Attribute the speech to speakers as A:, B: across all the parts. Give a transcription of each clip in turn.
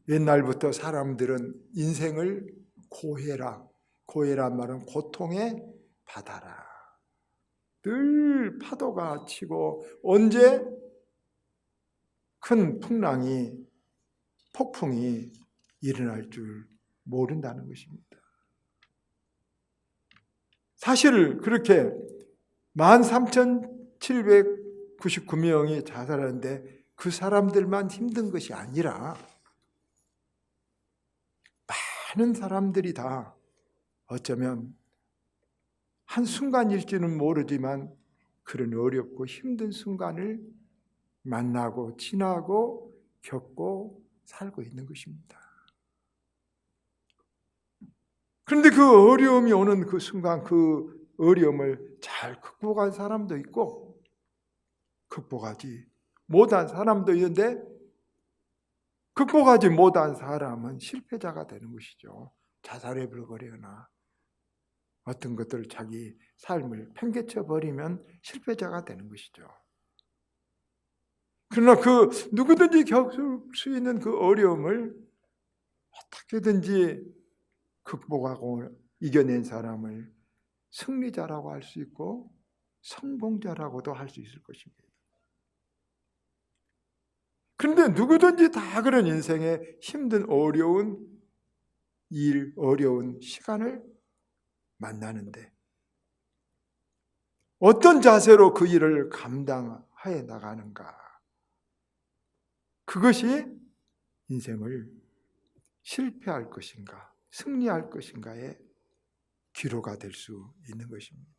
A: 옛날부터 사람들은 인생을 고해란 말은 고통의 바다라. 늘 파도가 치고 언제 큰 폭풍이 일어날 줄 모른다는 것입니다. 사실 그렇게 13,799명이 자살하는데 그 사람들만 힘든 것이 아니라 많은 사람들이 다 어쩌면 한순간일지는 모르지만 그런 어렵고 힘든 순간을 만나고 지나고 겪고 살고 있는 것입니다. 그런데 그 어려움이 오는 그 순간 그 어려움을 잘 극복한 사람도 있고 극복하지 못한 사람도 있는데 극복하지 못한 사람은 실패자가 되는 것이죠. 자살해 버리거나 어떤 것들을 자기 삶을 팽개쳐 버리면 실패자가 되는 것이죠. 그러나 그 누구든지 겪을 수 있는 그 어려움을 어떻게든지 극복하고 이겨낸 사람을 승리자라고 할 수 있고 성공자라고도 할 수 있을 것입니다. 그런데 누구든지 다 그런 인생에 힘든 어려운 일, 어려운 시간을 만나는데 어떤 자세로 그 일을 감당해 나가는가? 그것이 인생을 실패할 것인가, 승리할 것인가의 기로가 될 수 있는 것입니다.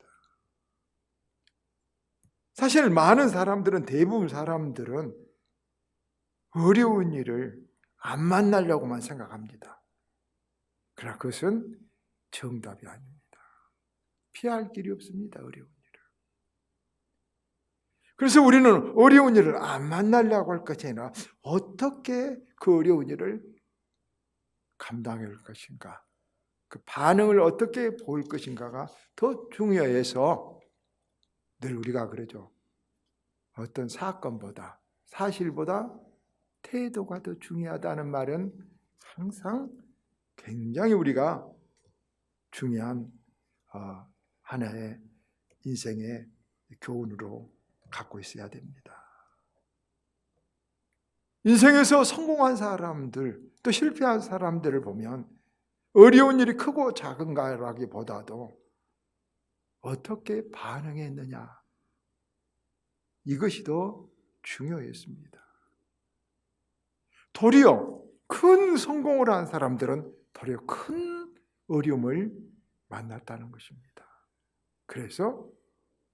A: 사실 많은 사람들은, 대부분 사람들은 어려운 일을 안 만나려고만 생각합니다. 그러나 그것은 정답이 아닙니다. 피할 길이 없습니다. 어려운 일을. 그래서 우리는 어려운 일을 안 만나려고 할 것이 아니라 어떻게 그 어려운 일을 감당할 것인가, 그 반응을 어떻게 보일 것인가가 더 중요해서 늘 우리가 그러죠. 어떤 사건보다, 사실보다 태도가 더 중요하다는 말은 항상 굉장히 우리가 중요한 하나의 인생의 교훈으로 갖고 있어야 됩니다. 인생에서 성공한 사람들, 또 실패한 사람들을 보면 어려운 일이 크고 작은가라기보다도 어떻게 반응했느냐, 이것이 더 중요했습니다. 도리어 큰 성공을 한 사람들은 도리어 큰 어려움을 만났다는 것입니다. 그래서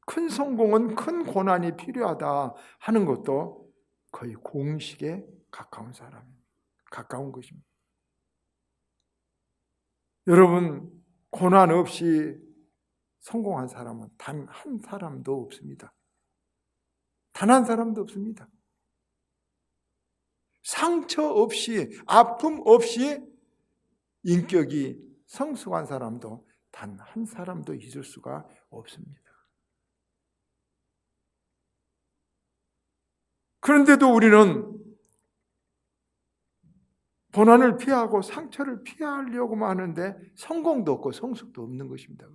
A: 큰 성공은 큰 고난이 필요하다 하는 것도 거의 공식에 가까운 것입니다. 여러분, 고난 없이 성공한 사람은 단 한 사람도 없습니다. 단 한 사람도 없습니다. 상처 없이, 아픔 없이 인격이 성숙한 사람도 단 한 사람도 있을 수가 없습니다. 그런데도 우리는 고난을 피하고 상처를 피하려고만 하는데 성공도 없고 성숙도 없는 것입니다.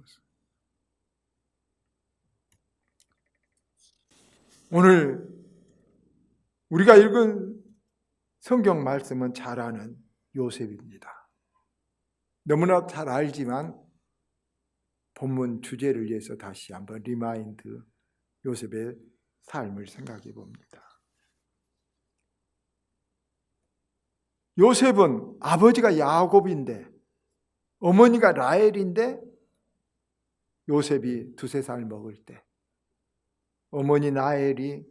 A: 오늘 우리가 읽은 성경 말씀은 잘 아는 요셉입니다. 너무나 잘 알지만 본문 주제를 위해서 다시 한번 리마인드, 요셉의 삶을 생각해 봅니다. 요셉은 아버지가 야곱인데 어머니가 라헬인데 요셉이 2-3살 먹을 때 어머니 라헬이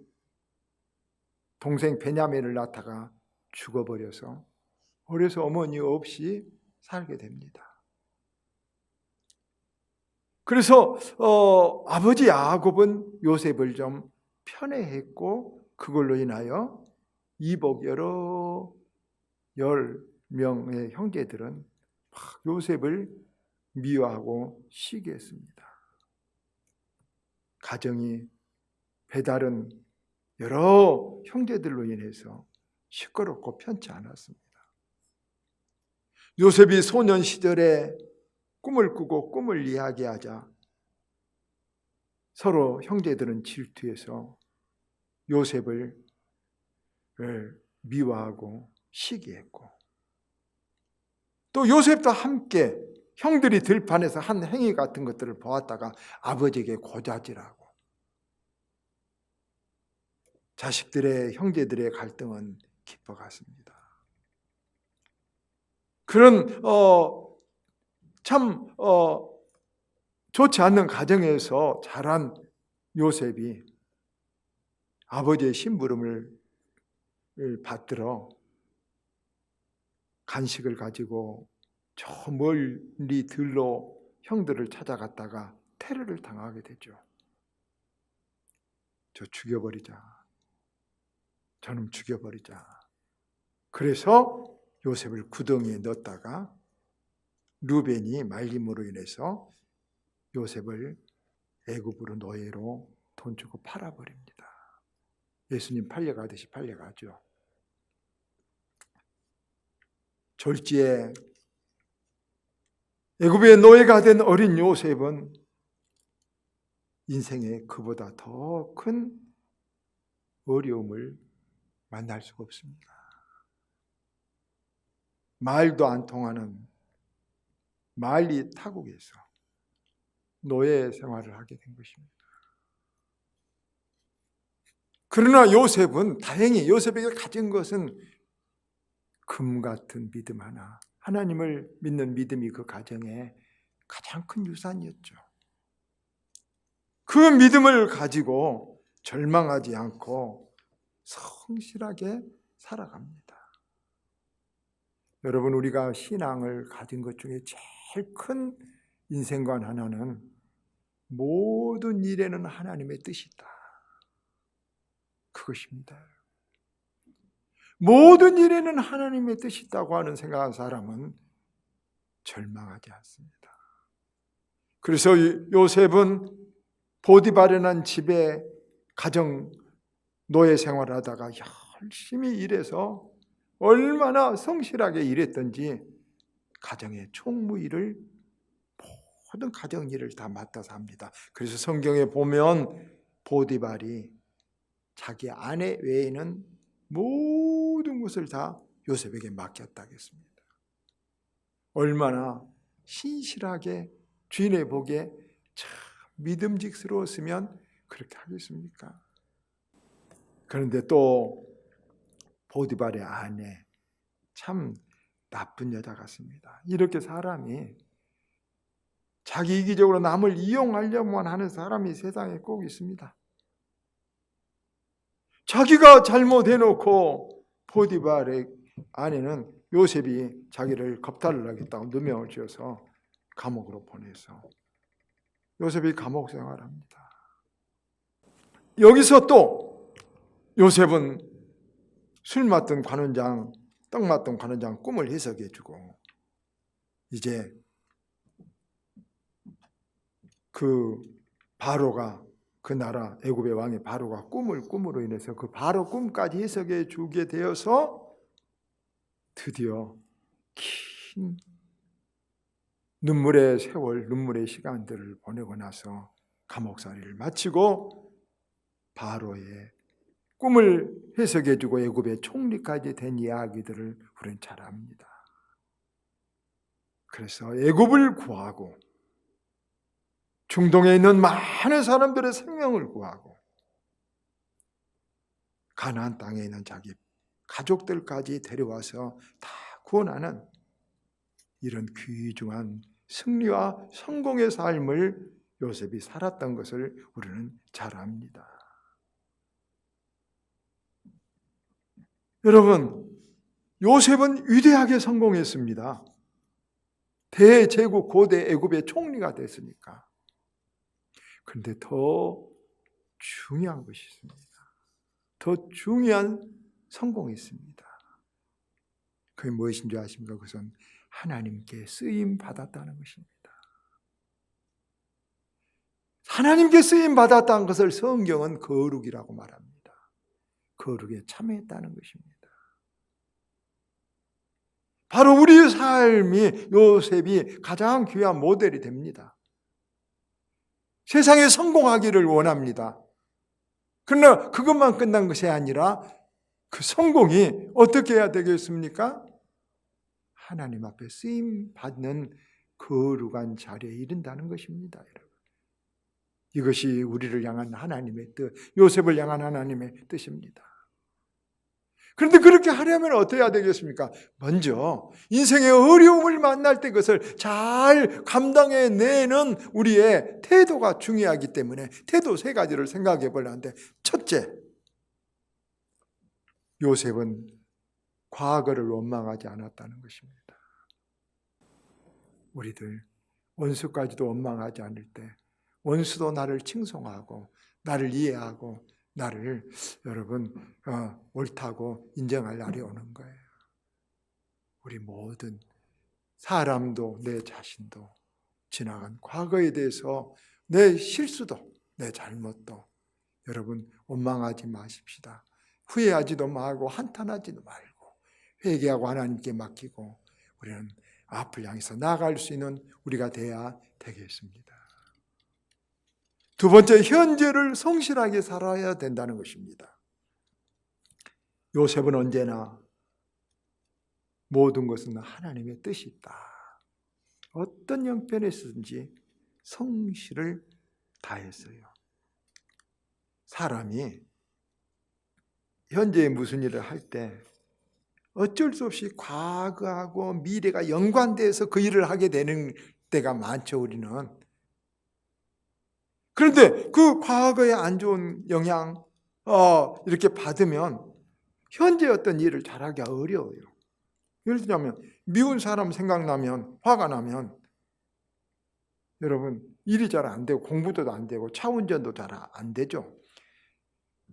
A: 동생 베냐민을 낳다가 죽어버려서 그래서 어머니 없이 살게 됩니다. 그래서 아버지 야곱은 요셉을 좀 편애했고 그걸로 인하여 이복 여러 10명의 형제들은 요셉을 미워하고 시기했습니다. 가정이 배다른 여러 형제들로 인해서 시끄럽고 편치 않았습니다. 요셉이 소년 시절에 꿈을 꾸고 꿈을 이야기하자 서로 형제들은 질투해서 요셉을 미워하고 시기했고, 또 요셉도 함께 형들이 들판에서 한 행위 같은 것들을 보았다가 아버지에게 고자질하고, 자식들의 형제들의 갈등은 깊어갔습니다. 그런 참 좋지 않는 가정에서 자란 요셉이 아버지의 심부름을 받들어 간식을 가지고 저 멀리 들로 형들을 찾아갔다가 테러를 당하게 되죠. 저 죽여버리자. 저놈 죽여버리자. 그래서 요셉을 구덩이에 넣었다가 루벤이 말림으로 인해서 요셉을 애굽으로 노예로 돈 주고 팔아버립니다. 예수님 팔려가듯이 팔려가죠. 졸지에 애굽의 노예가 된 어린 요셉은 인생에 그보다 더 큰 어려움을 만날 수가 없습니다. 말도 안 통하는 말리 타국에서 노예 생활을 하게 된 것입니다. 그러나 요셉은 다행히 요셉에게 가진 것은 금 같은 믿음 하나, 하나님을 믿는 믿음이 그 가정의 가장 큰 유산이었죠. 그 믿음을 가지고 절망하지 않고 성실하게 살아갑니다. 여러분, 우리가 신앙을 가진 것 중에 제일 큰 인생관 하나는 모든 일에는 하나님의 뜻이 있다. 그것입니다. 모든 일에는 하나님의 뜻이 있다고 하는 생각한 사람은 절망하지 않습니다. 그래서 요셉은 보디발이라는 집에 가정 노예 생활을 하다가 열심히 일해서 얼마나 성실하게 일했던지 가정의 총무일을, 모든 가정 일을 다 맡아서 합니다. 그래서 성경에 보면 보디발이 자기 아내 외에는 모든 것을 다 요셉에게 맡겼다고 했습니다. 얼마나 신실하게 주인의 복에 참 믿음직스러웠으면 그렇게 하겠습니까? 그런데 또 보디발의 아내, 참 나쁜 여자 같습니다. 이렇게 사람이 자기 이기적으로 남을 이용하려만 하는 사람이 세상에 꼭 있습니다. 자기가 잘못해놓고 보디발의 아내는 요셉이 자기를 겁탈을 하겠다고 누명을 지어서 감옥으로 보내서 요셉이 감옥 생활합니다. 여기서 또 요셉은 술 맡던 관원장, 떡 맡던 관원장 꿈을 해석해주고, 이제 그 바로가, 그 나라 애굽의 왕의 바로가 꿈을 꿈으로 인해서 그 바로 꿈까지 해석해 주게 되어서 드디어 긴 눈물의 세월, 눈물의 시간들을 보내고 나서 감옥살이를 마치고 바로의 꿈을 해석해 주고 애굽의 총리까지 된 이야기들을 우리는 잘 압니다. 그래서 애굽을 구하고 중동에 있는 많은 사람들의 생명을 구하고 가나안 땅에 있는 자기 가족들까지 데려와서 다 구원하는 이런 귀중한 승리와 성공의 삶을 요셉이 살았던 것을 우리는 잘 압니다. 여러분, 요셉은 위대하게 성공했습니다. 대제국 고대 애굽의 총리가 됐으니까. 그런데 더 중요한 것이 있습니다. 더 중요한 성공이 있습니다. 그게 무엇인 줄 아십니까? 그것은 하나님께 쓰임 받았다는 것입니다. 하나님께 쓰임 받았다는 것을 성경은 거룩이라고 말합니다. 거룩에 참여했다는 것입니다. 바로 우리의 삶이 요셉이 가장 귀한 모델이 됩니다. 세상에 성공하기를 원합니다. 그러나 그것만 끝난 것이 아니라 그 성공이 어떻게 해야 되겠습니까? 하나님 앞에 쓰임 받는 거룩한 자리에 이른다는 것입니다. 여러분. 이것이 우리를 향한 하나님의 뜻, 요셉을 향한 하나님의 뜻입니다. 그런데 그렇게 하려면 어떻게 해야 되겠습니까? 먼저 인생의 어려움을 만날 때 그것을 잘 감당해내는 우리의 태도가 중요하기 때문에 태도 세 가지를 생각해 보려는데, 첫째, 요셉은 과거를 원망하지 않았다는 것입니다. 우리들 원수까지도 원망하지 않을 때 원수도 나를 칭송하고 나를 이해하고 나를 여러분 옳다고 인정할 날이 오는 거예요. 우리 모든 사람도 내 자신도 지나간 과거에 대해서 내 실수도 내 잘못도 여러분 원망하지 마십시다. 후회하지도 말고 한탄하지도 말고 회개하고 하나님께 맡기고 우리는 앞을 향해서 나아갈 수 있는 우리가 돼야 되겠습니다. 두 번째, 현재를 성실하게 살아야 된다는 것입니다. 요셉은 언제나 모든 것은 하나님의 뜻이 있다. 어떤 형편에서든지 성실을 다했어요. 사람이 현재에 무슨 일을 할 때 어쩔 수 없이 과거하고 미래가 연관돼서 그 일을 하게 되는 때가 많죠, 우리는. 그런데 그 과거의 안 좋은 영향 이렇게 받으면 현재 어떤 일을 잘하기가 어려워요. 예를 들자면 미운 사람 생각나면, 화가 나면 여러분 일이 잘 안 되고 공부도 안 되고 차 운전도 잘 안 되죠.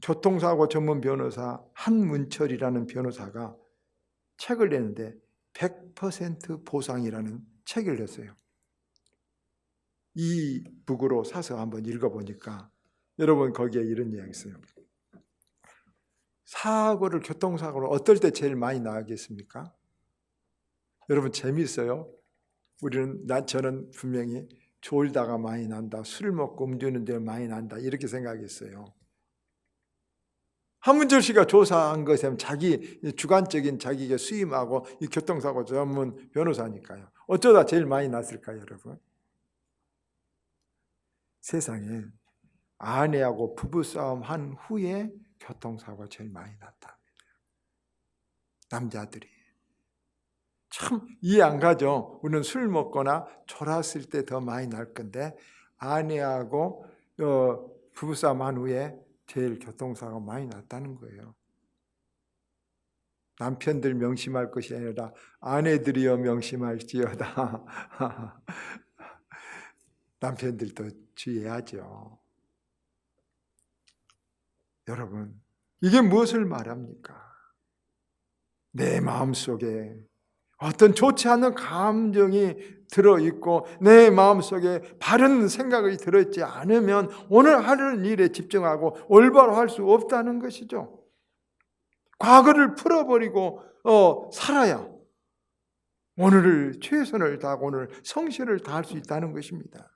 A: 교통사고 전문 변호사 한문철이라는 변호사가 책을 내는데 100% 보상이라는 책을 냈어요. 이 북으로 사서 한번 읽어보니까 여러분 거기에 이런 이야기 있어요. 교통사고를 어떨 때 제일 많이 나겠습니까? 여러분 재미있어요. 저는 분명히 졸다가 많이 난다, 술 먹고 음주하는 데 많이 난다 이렇게 생각했어요. 한문철 씨가 조사한 것에 자기 주관적인 자기가 수임하고 이 교통사고 전문 변호사니까요. 어쩌다 제일 많이 났을까요, 여러분? 세상에 아내하고 부부싸움 한 후에 교통사고가 제일 많이 났답니다. 남자들이. 참 이해 안 가죠. 우리는 술 먹거나 졸았을 때 더 많이 날 건데 아내하고 부부싸움 한 후에 제일 교통사고가 많이 났다는 거예요. 남편들 명심할 것이 아니라 아내들이여 명심할지어다. 남편들도 주의해야죠. 여러분, 이게 무엇을 말합니까? 내 마음속에 어떤 좋지 않은 감정이 들어있고 내 마음속에 바른 생각이 들어있지 않으면 오늘 하는 일에 집중하고 올바로 할 수 없다는 것이죠. 과거를 풀어버리고 살아야 오늘을 최선을 다하고 오늘 성실을 다할 수 있다는 것입니다.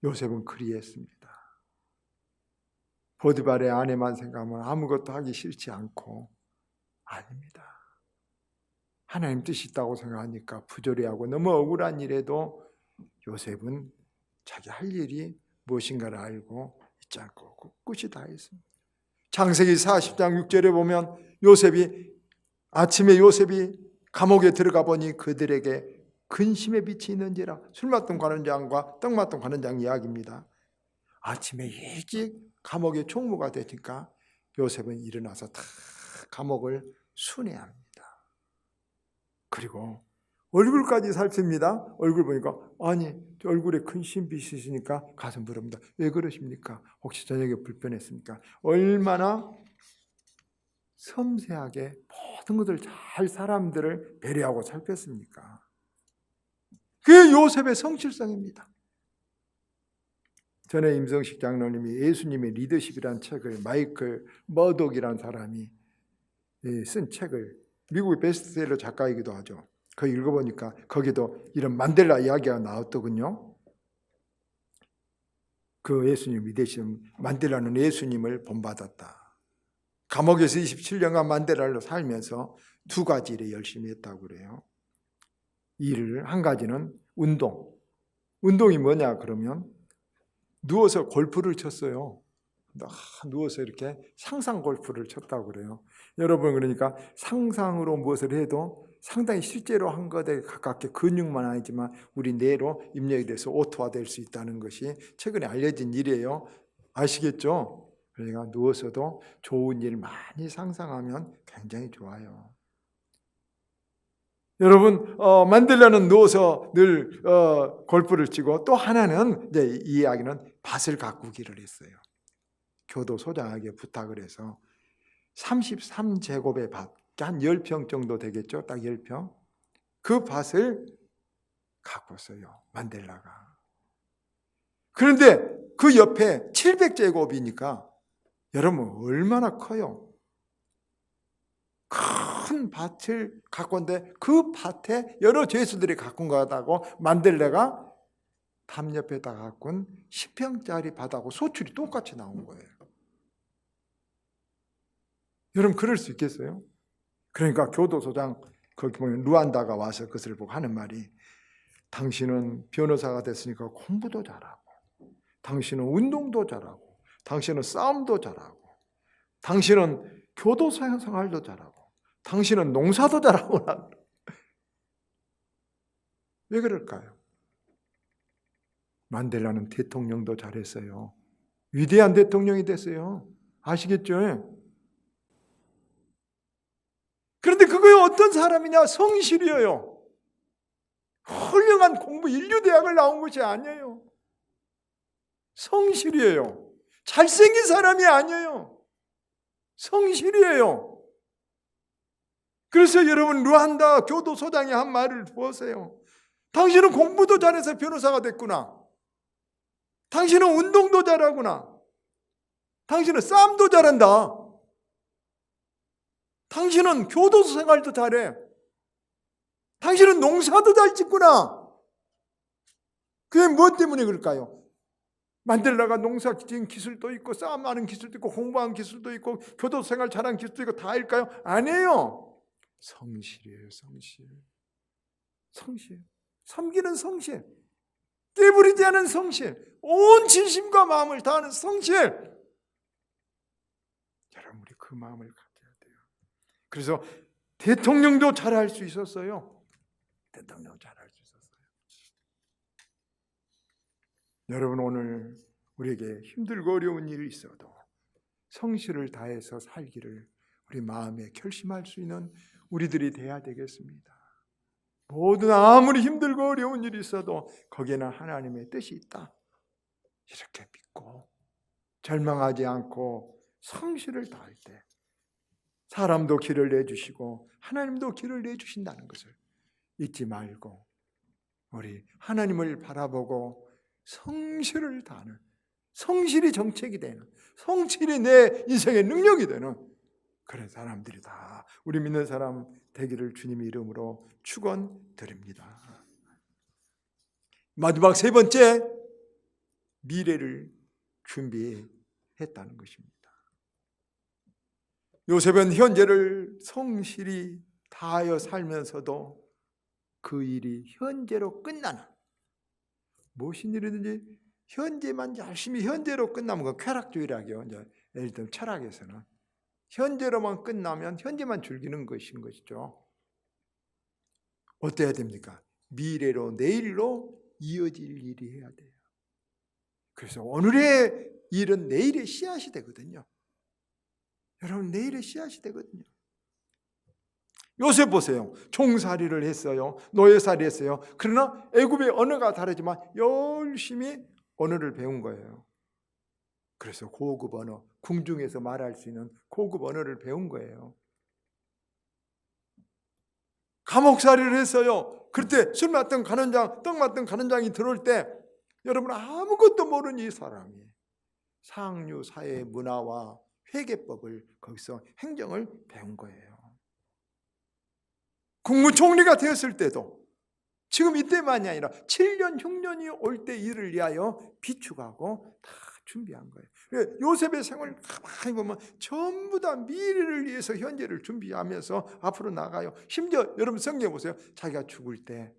A: 요셉은 그리했습니다. 보디발의 아내만 생각하면 아무것도 하기 싫지 않고 아닙니다. 하나님 뜻이 있다고 생각하니까 부조리하고 너무 억울한 일에도 요셉은 자기 할 일이 무엇인가를 알고 있지 않고 꿋꿋이 다했습니다. 창세기 40장 6절에 보면 아침에 요셉이 감옥에 들어가 보니 그들에게 근심의 빛이 있는지라. 술 맡던 관원장과 떡 맡던 관원장 이야기입니다. 아침에 일찍 감옥에 총무가 되니까 요셉은 일어나서 다 감옥을 순회합니다. 그리고 얼굴까지 살핍니다. 얼굴 보니까 아니 얼굴에 큰 신빛이 있으니까 가서 물어봅니다. 왜 그러십니까? 혹시 저녁에 불편했습니까? 얼마나 섬세하게 모든 것을 잘 사람들을 배려하고 살폈습니까? 그게 요셉의 성실성입니다. 전에 임성식 장로님이 예수님의 리더십이라는 책을 마이클 머독이라는 사람이 쓴 책을 미국의 베스트셀러 작가이기도 하죠. 그 읽어보니까 거기도 이런 만델라 이야기가 나왔더군요. 그 예수님이 대신 만델라는 예수님을 본받았다. 감옥에서 27년간 만델라로 살면서 두 가지 일에 열심히 했다고 그래요. 일을 한 가지는 운동. 운동이 뭐냐 그러면 누워서 골프를 쳤어요. 누워서 이렇게 상상 골프를 쳤다고 그래요. 여러분, 그러니까 상상으로 무엇을 해도 상당히 실제로 한 것에 가깝게 근육만 아니지만 우리 뇌로 입력이 돼서 오토화될 수 있다는 것이 최근에 알려진 일이에요. 아시겠죠? 그러니까 누워서도 좋은 일 많이 상상하면 굉장히 좋아요. 여러분, 만델라는 누워서 늘 골프를 치고, 또 하나는 이제 이 이야기는 밭을 가꾸기를 했어요. 교도소장에게 부탁을 해서 33제곱의 밭, 한 10평 정도 되겠죠? 딱 10평. 그 밭을 가꿨어요, 만델라가. 그런데 그 옆에 700제곱이니까 여러분 얼마나 커요? 큰 밭을 가꿨는데 그 밭에 여러 죄수들이 가꾼 거다고 만델라가 담 옆에다 가꾼 10평짜리 밭하고 소출이 똑같이 나온 거예요. 여러분 그럴 수 있겠어요? 그러니까 교도소장 거기 보면 루안다가 와서 그것을 보고 하는 말이, 당신은 변호사가 됐으니까 공부도 잘하고, 당신은 운동도 잘하고, 당신은 싸움도 잘하고, 당신은 교도소 생활도 잘하고, 당신은 농사도 잘하고. 왜 그럴까요? 만델라는 대통령도 잘했어요. 위대한 대통령이 됐어요. 아시겠죠? 그런데 그거에 어떤 사람이냐? 성실이에요. 훌륭한 공부 인류대학을 나온 것이 아니에요. 성실이에요. 잘생긴 사람이 아니에요. 성실이에요. 그래서 여러분 루안다 교도소장이 한 말을 보세요. 당신은 공부도 잘해서 변호사가 됐구나. 당신은 운동도 잘하구나. 당신은 싸움도 잘한다. 당신은 교도소 생활도 잘해. 당신은 농사도 잘 짓구나. 그게 무엇 때문에 그럴까요? 만델라가 농사 지은 기술도 있고, 싸움하는 기술도 있고, 공부하는 기술도 있고, 교도소 생활 잘하는 기술도 있고 다일까요? 아니에요. 성실이에요. 성실. 섬기는 성실. 깨부리지 않은 성실. 온 진심과 마음을 다하는 성실. 여러분 우리 그 마음을 가져야 돼요. 그래서 대통령도 잘할 수 있었어요. 대통령 잘할 수 있었어요. 여러분 오늘 우리에게 힘들고 어려운 일이 있어도 성실을 다해서 살기를 우리 마음에 결심할 수 있는 우리들이 돼야 되겠습니다. 모든 아무리 힘들고 어려운 일이 있어도 거기에는 하나님의 뜻이 있다. 이렇게 믿고 절망하지 않고 성실을 다할 때 사람도 길을 내주시고 하나님도 길을 내주신다는 것을 잊지 말고 우리 하나님을 바라보고 성실을 다하는, 성실이 정책이 되는, 성실이 내 인생의 능력이 되는 그런 사람들이 다 우리 믿는 사람 되기를 주님의 이름으로 축원드립니다. 마지막 세 번째, 미래를 준비했다는 것입니다. 요셉은 현재를 성실히 다하여 살면서도 그 일이 현재로 끝나는, 무슨 일이든지 현재만 열심히 현재로 끝나면 그 쾌락주의라고요. 예를 들면 철학에서는 현재로만 끝나면 현재만 즐기는 것인 것이죠. 어때야 됩니까? 미래로, 내일로 이어질 일이 해야 돼요. 그래서 오늘의 일은 내일의 씨앗이 되거든요. 여러분 내일의 씨앗이 되거든요. 요셉 보세요. 종살이를 했어요. 노예살이 했어요. 그러나 애굽의 언어가 다르지만 열심히 언어를 배운 거예요. 그래서 고급 언어, 궁중에서 말할 수 있는 고급 언어를 배운 거예요. 감옥살이를 했어요. 그때 술 맡던 간원장, 떡 맡던 간원장이 들어올 때 여러분 아무것도 모르는 이 사람이 상류 사회의 문화와 회계법을 거기서 행정을 배운 거예요. 국무총리가 되었을 때도 지금 이때만이 아니라 7년 흉년이 올 때 일을 위하여 비축하고 다 준비한 거예요. 요셉의 생활을 가만히 보면 전부 다 미래를 위해서 현재를 준비하면서 앞으로 나가요. 심지어 여러분 성경에 보세요. 자기가 죽을 때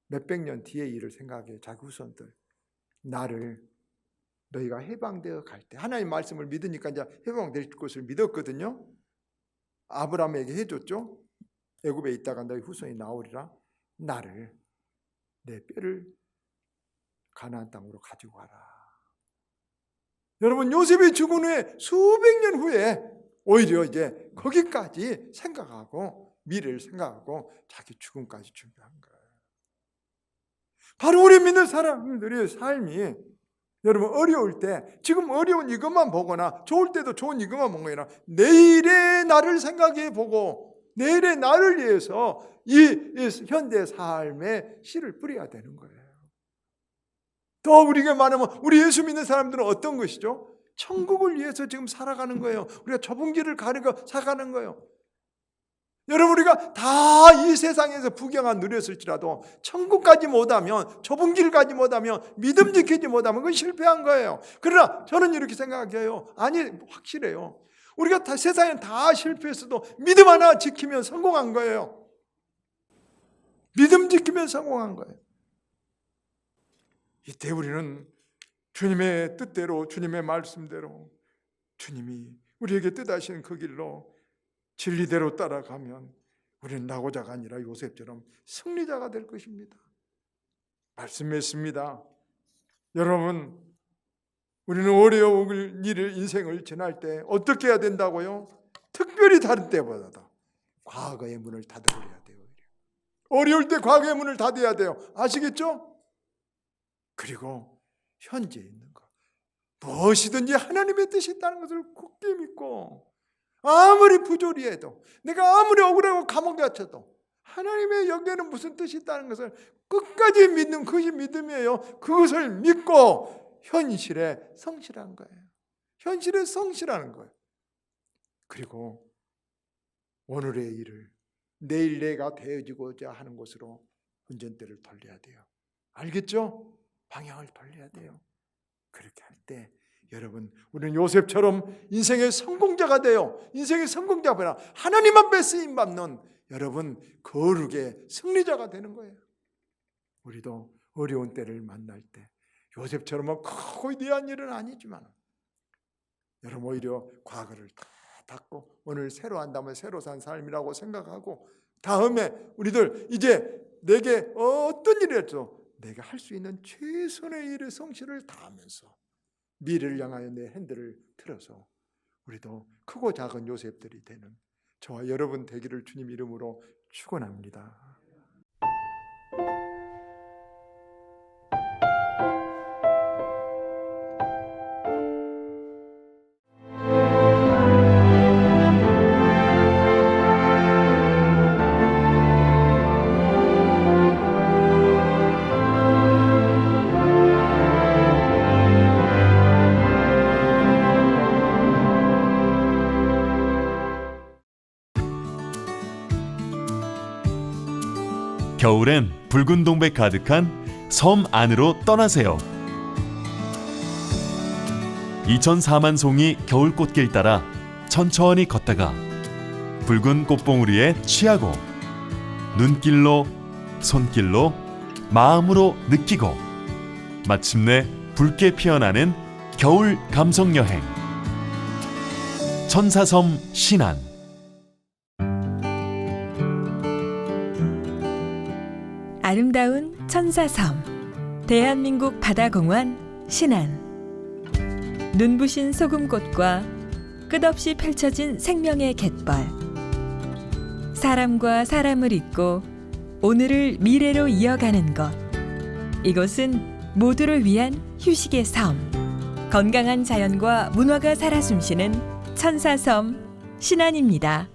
A: 몇백 년 뒤의 일을 생각해요. 자기 후손들. 나를 너희가 해방되어 갈 때 하나님 말씀을 믿으니까 이제 해방될 것을 믿었거든요. 아브라함에게 해줬죠. 애굽에 있다가 너희 후손이 나오리라. 나를 내 뼈를 가나안 땅으로 가지고 가라. 여러분 요셉이 죽은 후에 수백 년 후에 오히려 이제 거기까지 생각하고 미래를 생각하고 자기 죽음까지 준비한 거예요. 바로 우리 믿는 사람들의 삶이 여러분 어려울 때 지금 어려운 이것만 보거나 좋을 때도 좋은 이것만 보거나 내일의 나를 생각해 보고 내일의 나를 위해서 이 현대 삶에 씨를 뿌려야 되는 거예요. 더 우리가 말하면 우리 예수 믿는 사람들은 어떤 것이죠? 천국을 위해서 지금 살아가는 거예요. 우리가 좁은 길을 살아가는 거예요. 여러분 우리가 다 이 세상에서 부경한 누렸을지라도 천국까지 못하면 좁은 길까지 못하면 믿음 지키지 못하면 그건 실패한 거예요. 그러나 저는 이렇게 생각해요. 아니 확실해요. 우리가 다 세상에 다 실패했어도 믿음 하나 지키면 성공한 거예요. 믿음 지키면 성공한 거예요. 이때 우리는 주님의 뜻대로 주님의 말씀대로 주님이 우리에게 뜻하시는 그 길로 진리대로 따라가면 우리는 낙오자가 아니라 요셉처럼 승리자가 될 것입니다. 말씀했습니다. 여러분 우리는 어려운 일을 인생을 지날 때 어떻게 해야 된다고요? 특별히 다른 때보다 과거의 문을 닫아버려야 돼요. 어려울 때 과거의 문을 닫아야 돼요. 아시겠죠? 그리고 현재에 있는 것 무엇이든지 하나님의 뜻이 있다는 것을 굳게 믿고 아무리 부조리해도 내가 아무리 억울하고 감옥에 갇혀도 하나님의 여기에는 무슨 뜻이 있다는 것을 끝까지 믿는 그것이 믿음이에요. 그것을 믿고 현실에 성실한 거예요. 현실에 성실하는 거예요. 그리고 오늘의 일을 내일 내가 되어지고자 하는 것으로 운전대를 돌려야 돼요. 알겠죠? 방향을 돌려야 돼요. 그렇게 할 때 여러분 우리는 요셉처럼 인생의 성공자가 돼요. 인생의 성공자가 아니라 하나님 앞에 쓰임받는 여러분 거룩의 승리자가 되는 거예요. 우리도 어려운 때를 만날 때 요셉처럼 거의 대한 일은 아니지만 여러분 오히려 과거를 다 닫고 오늘 새로 한다면 새로 산 삶이라고 생각하고 다음에 우리들 이제 내게 어떤 일이었죠? 내가 할 수 있는 최선의 일의 성실을 다하면서 미래를 향하여 내 핸들을 틀어서 우리도 크고 작은 요셉들이 되는 저와 여러분 되기를 주님 이름으로 축원합니다.
B: 겨울엔 붉은 동백 가득한 섬 안으로 떠나세요. 2004만 송이 겨울꽃길 따라 천천히 걷다가 붉은 꽃봉우리에 취하고 눈길로 손길로 마음으로 느끼고 마침내 붉게 피어나는 겨울 감성여행 천사섬 신안.
C: 아름다운 천사섬 대한민국 바다공원 신안. 눈부신 소금꽃과 끝없이 펼쳐진 생명의 갯벌. 사람과 사람을 잇고 오늘을 미래로 이어가는 것. 이곳은 모두를 위한 휴식의 섬. 건강한 자연과 문화가 살아 숨쉬는 천사섬 신안입니다.